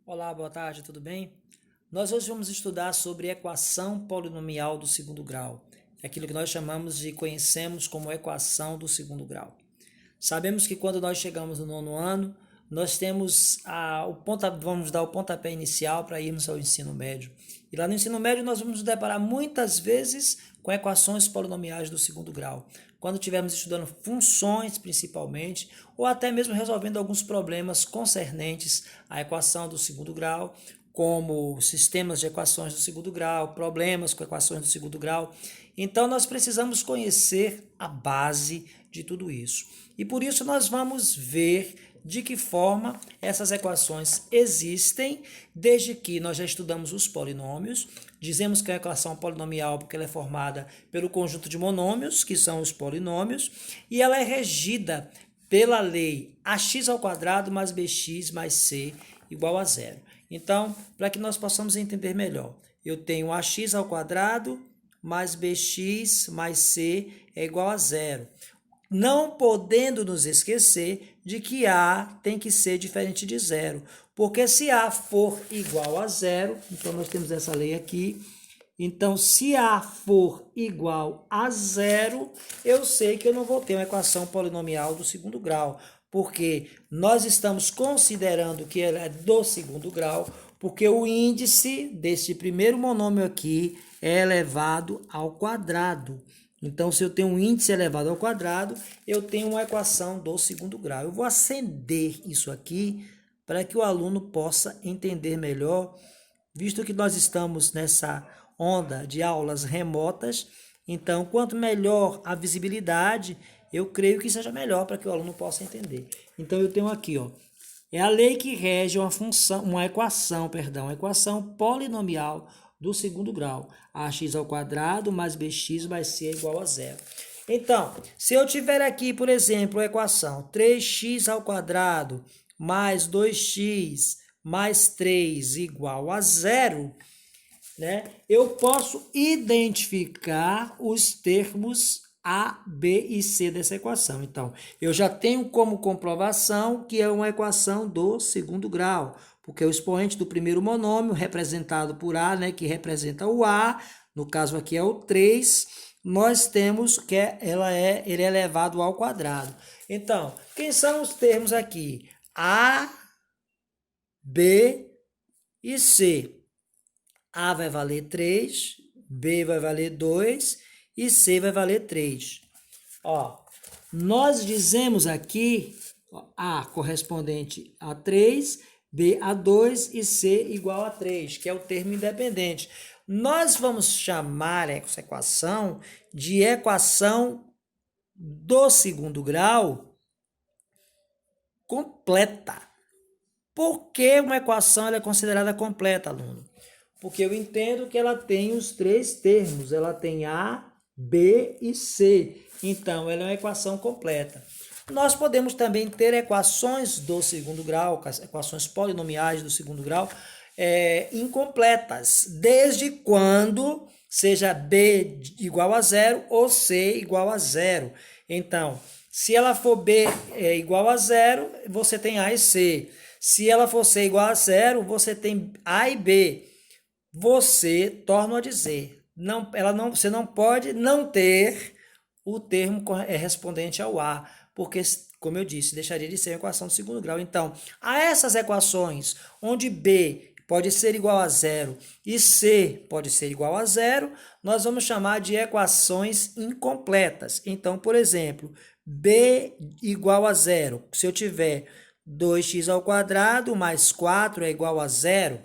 Olá, boa tarde, tudo bem? Nós hoje vamos estudar sobre equação polinomial do segundo grau, aquilo que nós chamamos de conhecemos como equação do segundo grau. Sabemos que quando nós chegamos no nono ano, nós temos vamos dar o pontapé inicial para irmos ao ensino médio. E lá no ensino médio nós vamos nos deparar muitas vezes com equações polinomiais do segundo grau. Quando estivermos estudando funções principalmente, ou até mesmo resolvendo alguns problemas concernentes à equação do segundo grau, como sistemas de equações do segundo grau, problemas com equações do segundo grau. Então, nós precisamos conhecer a base de tudo isso. E por isso nós vamos ver de que forma essas equações existem, desde que nós já estudamos os polinômios. Dizemos que é a equação polinomial porque ela é formada pelo conjunto de monômios, que são os polinômios, e ela é regida pela lei ax ao quadrado mais bx mais c igual a zero. Então, para que nós possamos entender melhor, eu tenho ax ao quadrado mais bx mais c é igual a zero. Não podendo nos esquecer de que A tem que ser diferente de zero. Porque se A for igual a zero, então nós temos essa lei aqui. Então, se A for igual a zero, eu sei que eu não vou ter uma equação polinomial do segundo grau. Porque nós estamos considerando que ela é do segundo grau, porque o índice desse primeiro monômio aqui é elevado ao quadrado. Então, se eu tenho um índice elevado ao quadrado, eu tenho uma equação do segundo grau. Eu vou acender isso aqui para que o aluno possa entender melhor, visto que nós estamos nessa onda de aulas remotas. Então, quanto melhor a visibilidade, eu creio que seja melhor para que o aluno possa entender. Então, eu tenho aqui, ó, é a lei que rege uma equação polinomial do segundo grau. Ax ao quadrado mais bx mais c é igual a zero. Então, se eu tiver aqui, por exemplo, a equação 3x ao quadrado mais 2x mais 3 igual a zero, né? Eu posso identificar os termos A, B e C dessa equação. Então, eu já tenho como comprovação que é uma equação do segundo grau, porque o expoente do primeiro monômio, representado por A, né, que representa o A, no caso aqui é o 3, nós temos que ele é elevado ao quadrado. Então, quem são os termos aqui? A, B e C. A vai valer 3, B vai valer 2 e C vai valer 3. Ó, nós dizemos aqui A correspondente a 3, B a 2 e C igual a 3, que é o termo independente. Nós vamos chamar essa equação de equação do segundo grau completa. Por que uma equação ela é considerada completa, aluno? Porque eu entendo que ela tem os três termos, ela tem A, B e C. Então, ela é uma equação completa. Nós podemos também ter equações do segundo grau, equações polinomiais do segundo grau, incompletas, desde quando seja B igual a zero ou C igual a zero. Então, se ela for B igual a zero, você tem A e C. Se ela for C igual a zero, você tem A e B. Você, torno a dizer, você não pode não ter o termo correspondente ao A, porque, como eu disse, deixaria de ser uma equação do segundo grau. Então, a essas equações, onde B pode ser igual a zero e C pode ser igual a zero, nós vamos chamar de equações incompletas. Então, por exemplo, B igual a zero. Se eu tiver 2x ao quadrado mais 4 é igual a zero,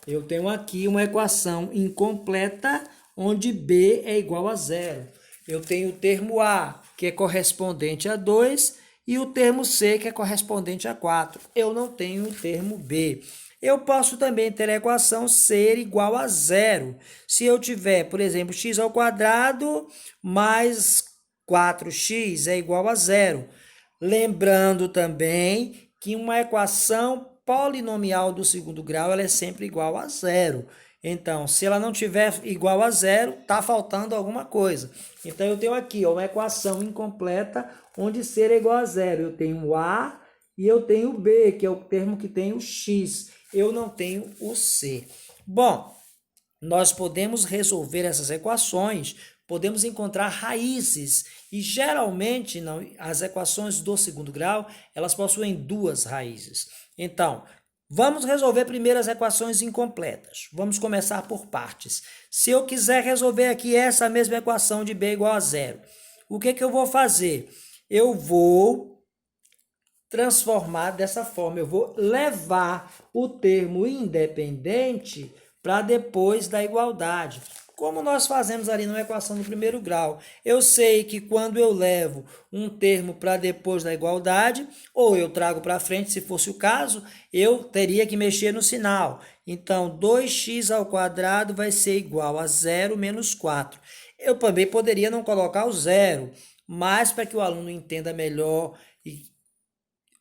eu tenho aqui uma equação incompleta onde B é igual a zero. Eu tenho o termo A, que é correspondente a 2, e o termo C, que é correspondente a 4. Eu não tenho o termo B. Eu posso também ter a equação ser igual a zero. Se eu tiver, por exemplo, x ao quadrado mais 4x é igual a zero. Lembrando também que uma equação polinomial do segundo grau ela é sempre igual a zero. Então, se ela não tiver igual a zero, está faltando alguma coisa. Então, eu tenho aqui uma equação incompleta onde ser é igual a zero. Eu tenho A e eu tenho B, que é o termo que tem o x. eu não tenho o C. Bom, nós podemos resolver essas equações, podemos encontrar raízes, e geralmente não, as equações do segundo grau, elas possuem duas raízes. Então, vamos resolver primeiro as equações incompletas. Vamos começar por partes. Se eu quiser resolver aqui essa mesma equação de b igual a zero, o que eu vou fazer? Eu vou transformar dessa forma, eu vou levar o termo independente para depois da igualdade. Como nós fazemos ali na equação do primeiro grau. Eu sei que quando eu levo um termo para depois da igualdade, ou eu trago para frente, se fosse o caso, eu teria que mexer no sinal. Então, 2x ao quadrado vai ser igual a 0 menos 4. Eu também poderia não colocar o zero, mas para que o aluno entenda melhor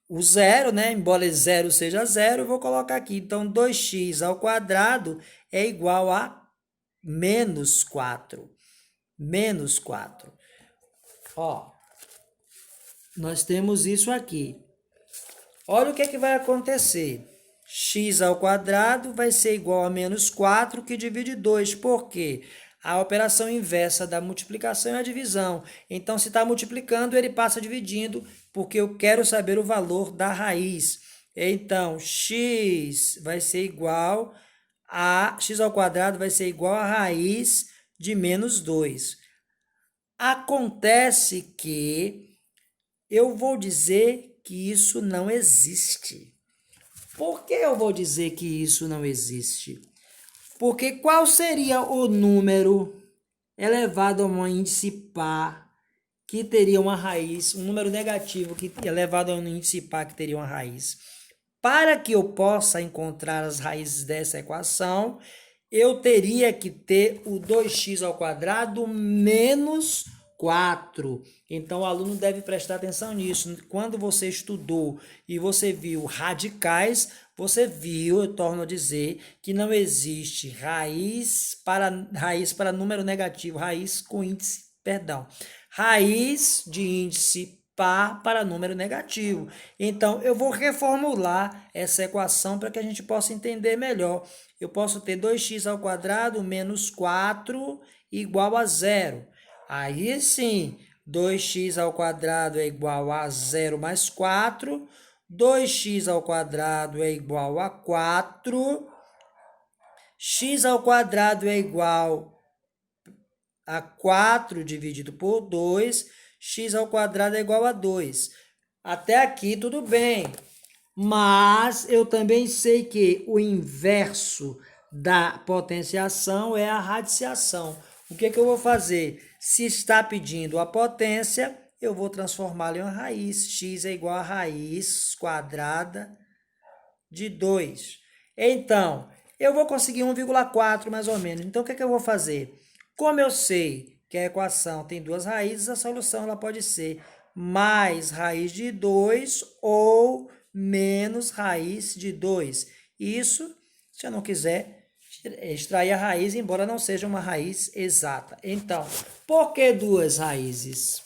o zero, né? Embora zero seja zero, eu vou colocar aqui. Então, 2x ao quadrado é igual a menos 4. Menos 4. Ó, nós temos isso aqui. Olha o que vai acontecer. X ao quadrado vai ser igual a menos 4, que divide 2. Por quê? A operação inversa da multiplicação é a divisão. Então, se está multiplicando, ele passa dividindo, porque eu quero saber o valor da raiz. Então, x vai ser igual a... x ao quadrado vai ser igual a raiz de menos 2. Acontece que eu vou dizer que isso não existe. Por que eu vou dizer que isso não existe? Porque qual seria o número elevado a um índice par que teria uma raiz, um número negativo que elevado a um índice par que teria uma raiz? Para que eu possa encontrar as raízes dessa equação, eu teria que ter o 2x ao quadrado menos 4. Então, o aluno deve prestar atenção nisso. Quando você estudou e você viu radicais, você viu, eu torno a dizer, que não existe raiz para número negativo, raiz de índice par para número negativo. Então, eu vou reformular essa equação para que a gente possa entender melhor. Eu posso ter 2x ao quadrado menos 4 igual a 0. Aí sim, 2x ao quadrado é igual a 0 mais 4. 2x ao quadrado é igual a 4. X ao quadrado é igual a 4 dividido por 2. X ao quadrado é igual a 2. Até aqui tudo bem. Mas eu também sei que o inverso da potenciação é a radiciação. O que eu vou fazer? Se está pedindo a potência, eu vou transformá-la em uma raiz. X é igual a raiz quadrada de 2. Então, eu vou conseguir 1,4 mais ou menos. Então, o que eu vou fazer? Como eu sei que a equação tem duas raízes, a solução ela pode ser mais raiz de 2 ou menos raiz de 2. Isso, se eu não quiser extrair a raiz, embora não seja uma raiz exata. Então, por que duas raízes?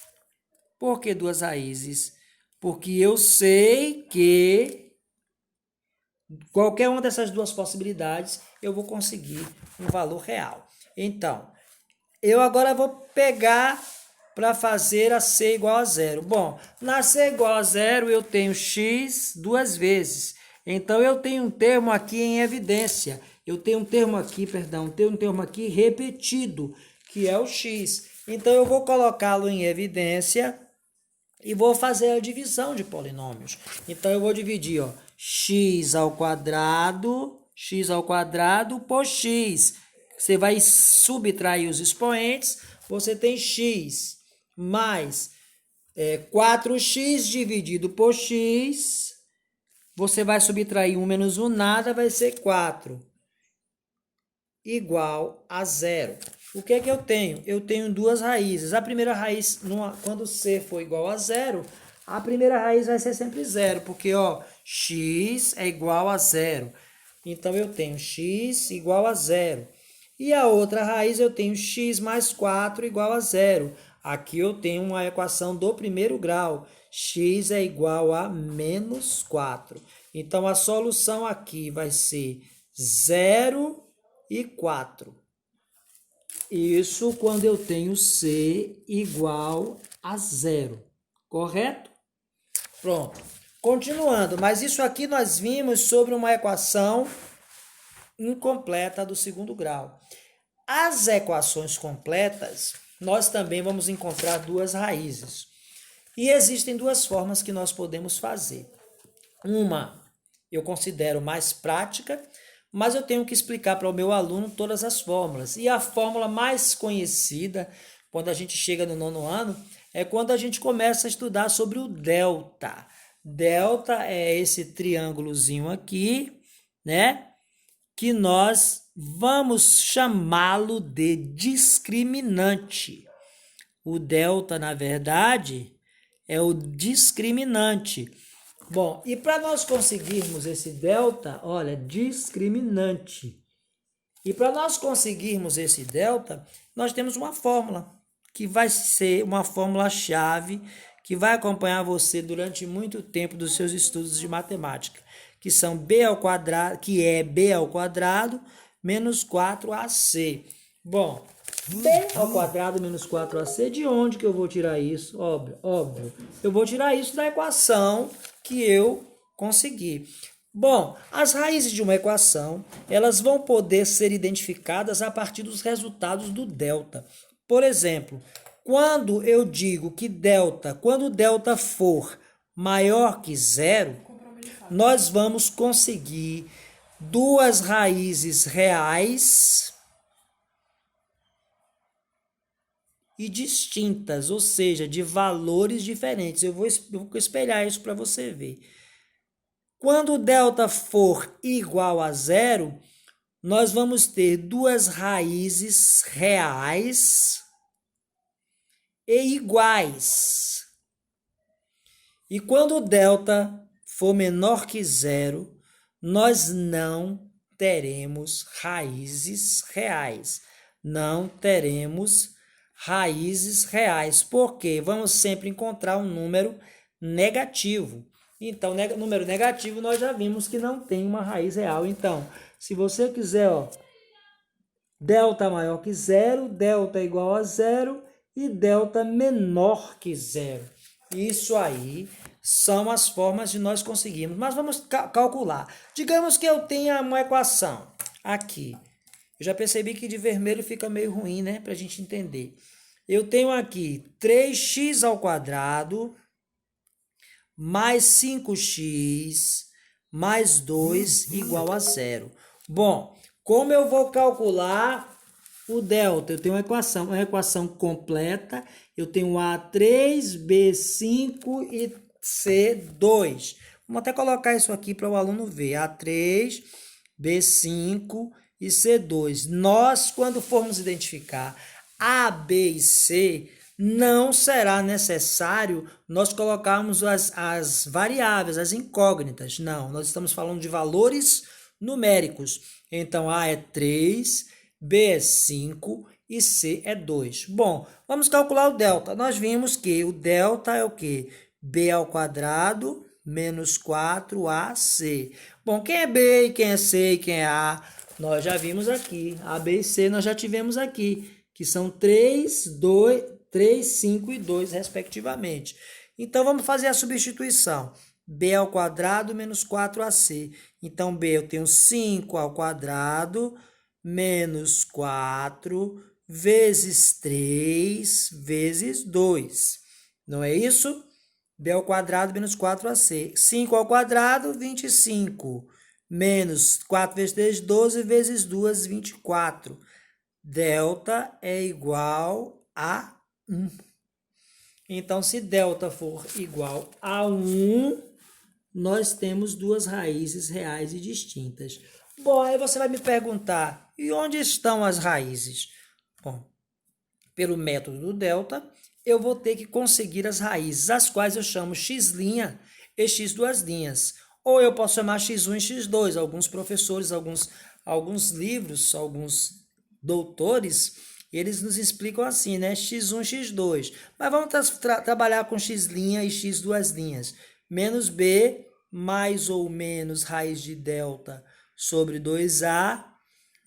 Por que duas raízes? Porque eu sei que qualquer uma dessas duas possibilidades eu vou conseguir um valor real. Então, eu agora vou pegar para fazer a C igual a zero. Bom, na C igual a zero eu tenho x duas vezes. Então, eu tenho um termo aqui em evidência. Eu tenho um termo aqui repetido, que é o x. Então, eu vou colocá-lo em evidência e vou fazer a divisão de polinômios. Então, eu vou dividir, ó, x ao quadrado por x. Você vai subtrair os expoentes, você tem x mais 4x dividido por x. Você vai subtrair 1 menos 1, nada, vai ser 4. Igual a zero. O que eu tenho? Eu tenho duas raízes. A primeira raiz, quando C for igual a zero, a primeira raiz vai ser sempre zero, porque ó, x é igual a zero. Então, eu tenho x igual a zero. E a outra raiz eu tenho x mais 4 igual a zero. Aqui eu tenho uma equação do primeiro grau. X é igual a menos 4. Então, a solução aqui vai ser 0 e 4. Isso quando eu tenho C igual a 0, correto? Pronto. Continuando, mas isso aqui nós vimos sobre uma equação incompleta do segundo grau. As equações completas, nós também vamos encontrar duas raízes. E existem duas formas que nós podemos fazer. Uma, eu considero mais prática, mas eu tenho que explicar para o meu aluno todas as fórmulas. E a fórmula mais conhecida, quando a gente chega no 9º ano, é quando a gente começa a estudar sobre o delta. Delta é esse triângulozinho aqui, né? Que nós vamos chamá-lo de discriminante. O delta, na verdade, é o discriminante. Bom, e para nós conseguirmos esse delta, olha, discriminante. E para nós conseguirmos esse delta, nós temos uma fórmula, que vai ser uma fórmula-chave, que vai acompanhar você durante muito tempo dos seus estudos de matemática, que são b ao quadrado, que é b ao quadrado menos 4ac. Bom, b ao quadrado menos 4ac, de onde que eu vou tirar isso? Óbvio. Eu vou tirar isso da equação que eu consegui. Bom, as raízes de uma equação, elas vão poder ser identificadas a partir dos resultados do delta. Por exemplo, quando eu digo que quando delta for maior que 0, nós vamos conseguir duas raízes reais e distintas, ou seja, de valores diferentes. Eu vou espelhar isso para você ver. Quando o delta for igual a 0, nós vamos ter duas raízes reais e iguais. E quando o delta for menor que 0, nós não teremos raízes reais. Não teremos raízes reais, porque vamos sempre encontrar um número negativo. Então, número negativo nós já vimos que não tem uma raiz real. Então, se você quiser, delta maior que 0, delta igual a 0 e delta menor que 0. Isso aí são as formas de nós conseguirmos. Mas vamos calcular. Digamos que eu tenha uma equação aqui. Eu já percebi que de vermelho fica meio ruim, né? Para a gente entender. Eu tenho aqui 3x ao quadrado mais 5x mais 2 igual a 0. Bom, como eu vou calcular o delta? Eu tenho uma equação completa. Eu tenho A3, B5 e C2. Vamos até colocar isso aqui para o aluno ver. A3, B5 e C2. Nós, quando formos identificar A, B e C, não será necessário nós colocarmos as variáveis, as incógnitas. Não, nós estamos falando de valores numéricos. Então, A é 3, B é 5 e C é 2. Bom, vamos calcular o delta. Nós vimos que o delta é o quê? B ao quadrado menos 4AC. Bom, quem é B, quem é C e quem é A, nós já vimos aqui. A, B e C nós já tivemos aqui, que são 3, 5 e 2, respectivamente. Então, vamos fazer a substituição. B ao quadrado menos 4AC. Então, B eu tenho 5 ao quadrado menos 4 vezes 3 vezes 2. Não é isso? B ao quadrado menos 4AC. 5 ao quadrado, 25. Menos 4 vezes 3, 12 vezes 2, 24. Delta é igual a 1. Então, se delta for igual a 1, nós temos duas raízes reais e distintas. Bom, aí você vai me perguntar, e onde estão as raízes? Bom, pelo método do delta, eu vou ter que conseguir as raízes, as quais eu chamo x' e x duas linhas. Ou eu posso chamar x1 e x2. Alguns professores, alguns livros, alguns doutores, eles nos explicam assim, né? x1, x2. Mas vamos trabalhar com x' e x duas linhas. Menos b mais ou menos raiz de delta sobre 2A.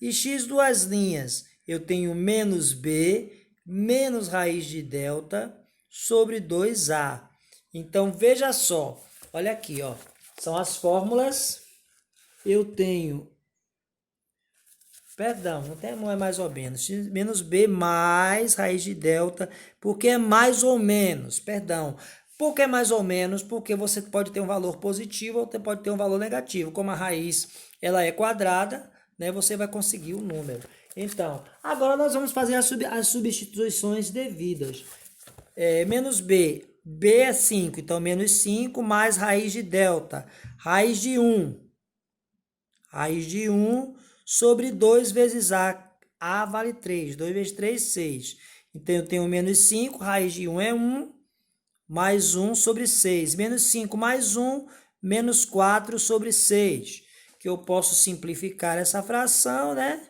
E x duas linhas, eu tenho menos b menos raiz de delta sobre 2A. Então, veja só, olha aqui, ó, são as fórmulas. Eu tenho, perdão, não é mais ou menos, x menos b mais raiz de delta, porque é mais ou menos, perdão. Por que mais ou menos? Porque você pode ter um valor positivo ou você pode ter um valor negativo. Como a raiz ela é quadrada, né, você vai conseguir o número. Então, agora nós vamos fazer as substituições devidas. Menos b, b é 5, então menos 5 mais raiz de delta, raiz de 1. Raiz de 1 sobre 2 vezes a vale 3, 2 vezes 3, 6. Então, eu tenho menos 5, raiz de 1 é 1, mais 1 sobre 6. Menos 5 mais 1, menos 4 sobre 6. Que eu posso simplificar essa fração, né?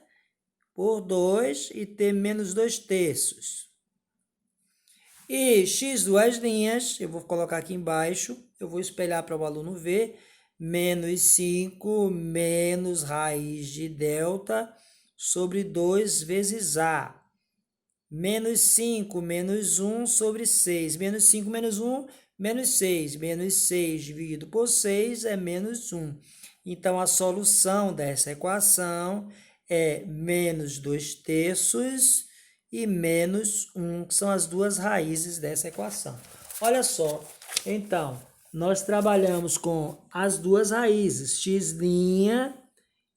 Por 2 e ter menos 2 terços. E x duas linhas, eu vou colocar aqui embaixo, eu vou espelhar para o aluno ver, menos 5 menos raiz de delta sobre 2 vezes a. Menos 5 menos 1 sobre 6. Menos 5 menos 1, menos 6. Menos 6 dividido por 6 é menos 1. Então, a solução dessa equação é menos 2 terços e menos 1, que são as duas raízes dessa equação. Olha só, então, nós trabalhamos com as duas raízes, x'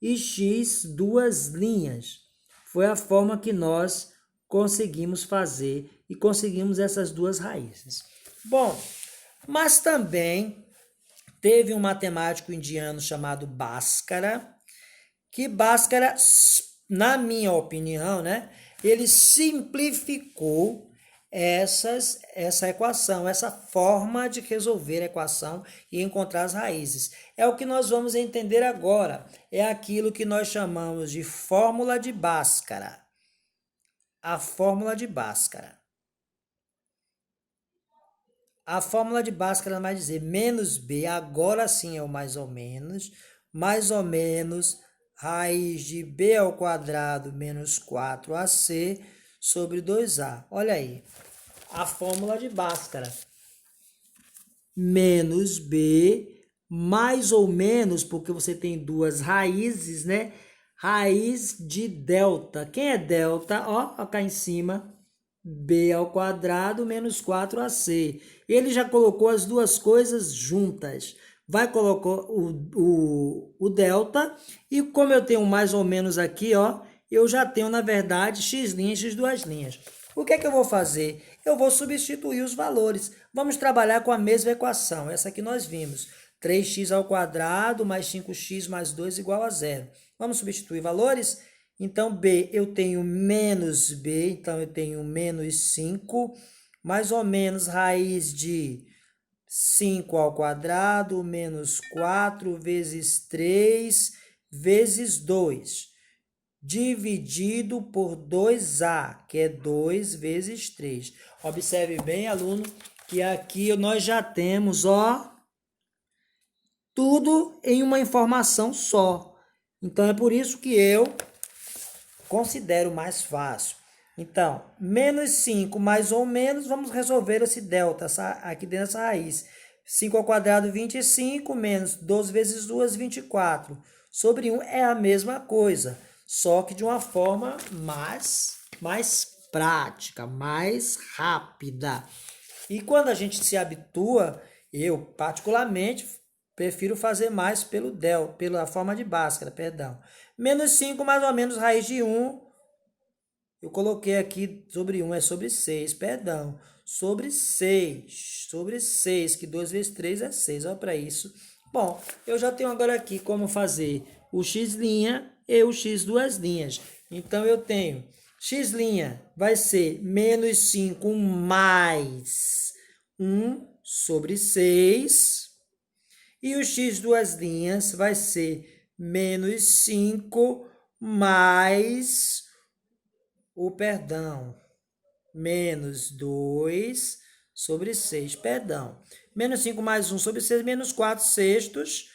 e x duas linhas. Foi a forma que nós conseguimos fazer e conseguimos essas duas raízes. Bom, mas também teve um matemático indiano chamado Bhaskara, que Bhaskara, na minha opinião, né, ele simplificou essa equação, essa forma de resolver a equação e encontrar as raízes. É o que nós vamos entender agora. É aquilo que nós chamamos de fórmula de Bhaskara. A fórmula de Bhaskara. A fórmula de Bhaskara vai dizer menos b, agora sim é o mais ou menos raiz de b ao quadrado menos 4ac sobre 2a. Olha aí, a fórmula de Bhaskara. Menos b, mais ou menos, porque você tem duas raízes, né? Raiz de delta. Quem é delta? Ó cá em cima. B ao quadrado menos 4ac. Ele já colocou as duas coisas juntas. Vai colocar o delta. E como eu tenho mais ou menos aqui, ó, eu já tenho, na verdade, x' e x duas linhas. O que é que eu vou fazer? Eu vou substituir os valores. Vamos trabalhar com a mesma equação. Essa aqui nós vimos. 3x ao quadrado mais 5x mais 2 igual a 0. Vamos substituir valores? Então, b, eu tenho menos b, então eu tenho menos 5, mais ou menos raiz de 5 ao quadrado, menos 4 vezes 3 vezes 2, dividido por 2a, que é 2 vezes 3. Observe bem, aluno, que aqui nós já temos, ó, tudo em uma informação só. Então, é por isso que eu considero mais fácil. Então, menos 5 mais ou menos, vamos resolver esse delta aqui dentro dessa raiz. 5 ao quadrado, 25, menos 12 vezes 2, 24. Sobre 1 é a mesma coisa, só que de uma forma mais prática, mais rápida. E quando a gente se habitua, eu particularmente prefiro fazer mais pela forma de Bhaskara, perdão. Menos 5 mais ou menos raiz de 1. Eu coloquei aqui sobre 1 é sobre 6, perdão. Sobre 6, que 2 vezes 3 é 6, olha para isso. Bom, eu já tenho agora aqui como fazer o x' e o x duas linhas. Então, eu tenho x' vai ser menos 5 mais 1 sobre 6. E o x duas linhas vai ser menos 5 mais menos 2 sobre 6, perdão. Menos 5 mais 1 sobre 6, menos 4 sextos.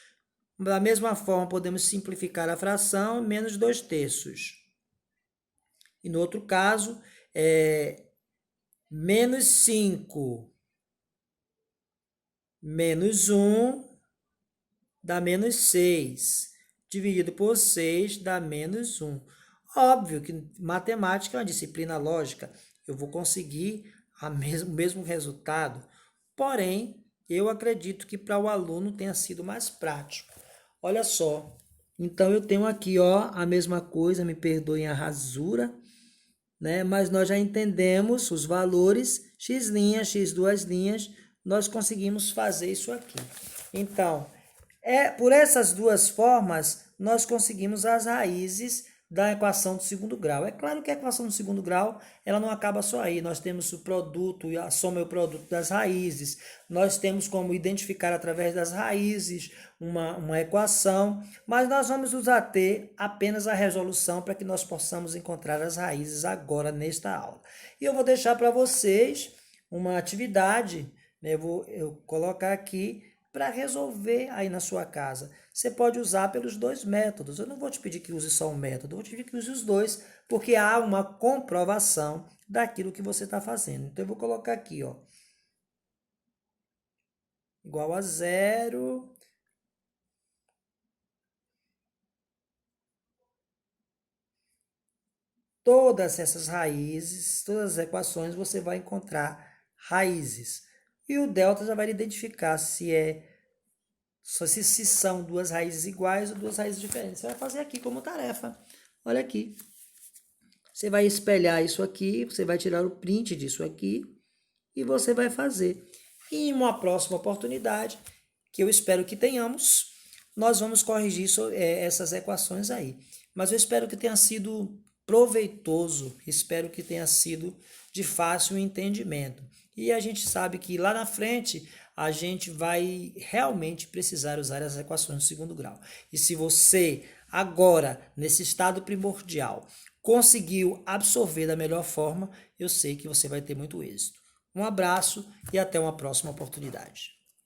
Da mesma forma, podemos simplificar a fração, menos 2 terços. E no outro caso, menos 5 menos 1 dá menos 6. Dividido por 6 dá menos 1. Óbvio que matemática é uma disciplina lógica. Eu vou conseguir o mesmo resultado. Porém, eu acredito que para o aluno tenha sido mais prático. Olha só. Então, eu tenho aqui a mesma coisa, me perdoem a rasura, né? Mas nós já entendemos os valores, x', x duas linhas, nós conseguimos fazer isso aqui. Então, por essas duas formas, nós conseguimos as raízes da equação do segundo grau. É claro que a equação do segundo grau, ela não acaba só aí. Nós temos o produto, a soma e o produto das raízes. Nós temos como identificar através das raízes uma equação, mas nós vamos nos ater apenas à resolução para que nós possamos encontrar as raízes agora nesta aula. E eu vou deixar para vocês uma atividade, né? Eu vou colocar aqui para resolver aí na sua casa. Você pode usar pelos dois métodos. Eu não vou te pedir que use só um método, eu vou te pedir que use os dois, porque há uma comprovação daquilo que você está fazendo. Então, eu vou colocar aqui, igual a 0. Todas essas raízes, todas as equações, você vai encontrar raízes. E o delta já vai identificar se são duas raízes iguais ou duas raízes diferentes. Você vai fazer aqui como tarefa. Olha aqui. Você vai espelhar isso aqui, você vai tirar o print disso aqui e você vai fazer. E em uma próxima oportunidade, que eu espero que tenhamos, nós vamos corrigir essas equações aí. Mas eu espero que tenha sido proveitoso, espero que tenha sido de fácil entendimento. E a gente sabe que lá na frente a gente vai realmente precisar usar as equações do segundo grau. E se você agora, nesse estado primordial, conseguiu absorver da melhor forma, eu sei que você vai ter muito êxito. Um abraço e até uma próxima oportunidade.